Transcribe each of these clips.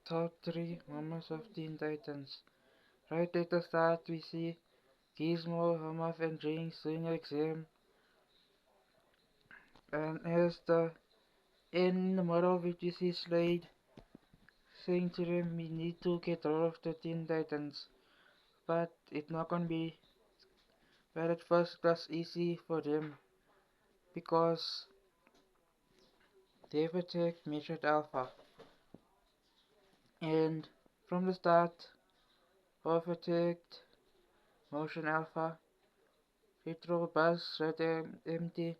Top 3 moments of Teen Titans. Right at the start, we see Gizmo, Hamaf, and Jinx doing an exam, and in the middle of it, we see Slade saying to them, "We need to get rid of the Teen Titans," but it's not gonna be. But at first, it was easy for them because they've attacked Measured Alpha, and from the start of attacked Motion Alpha, they throw Buzz at empty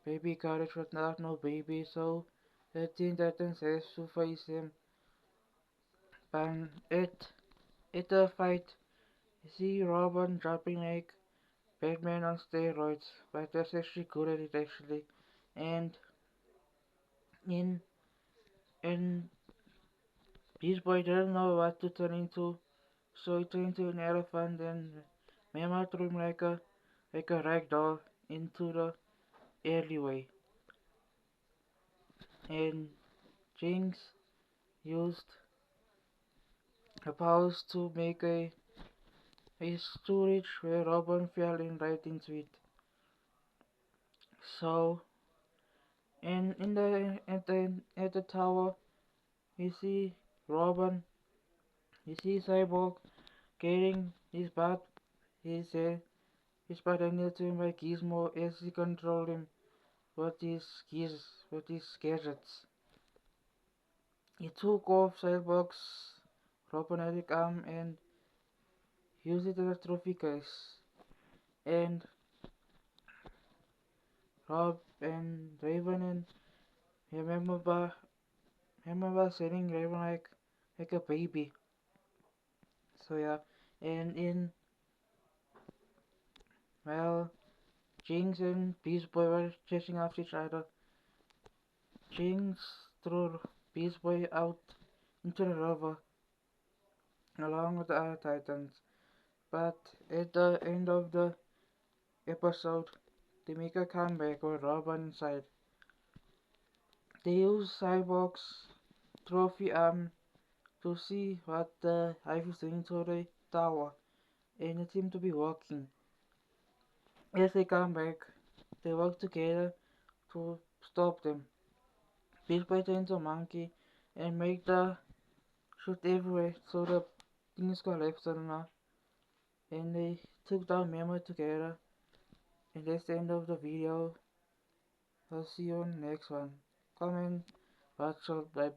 baby carriage without no baby, so the Teen Titans has to face him. And at the fight, you see Robin dropping like Batman on steroids, but that's actually good at it actually. And in and Beast Boy doesn't know what to turn into, so he turned into an elephant and Mama threw him like a rag doll into the alleyway. And Jinx used her powers to make a storage where Robin fell in right into it. So and in the at the tower you see Robin, you see Cyborg carrying his his butt under to him by Gizmo as he controlled him with his gadgets. He took off Cyborg's robotic arm and used it as a trophy case. And Rob and Raven and I remember selling Raven like a baby. So yeah, and in well, Jinx and Beast Boy were chasing after each other. Jinx threw Beast Boy out into the river along with the other Titans. But at the end of the episode, they make a comeback with Robin inside. They use Cyborg's trophy arm to see what the Hive is doing to the tower, and it seems to be working. As they come back, they work together to stop them. Beast Boy turns a monkey and make the shoot everywhere so the things collapse enough. And they took down Memo together. And that's the end of the video. I'll see you on the next one. Comment, watch, bye.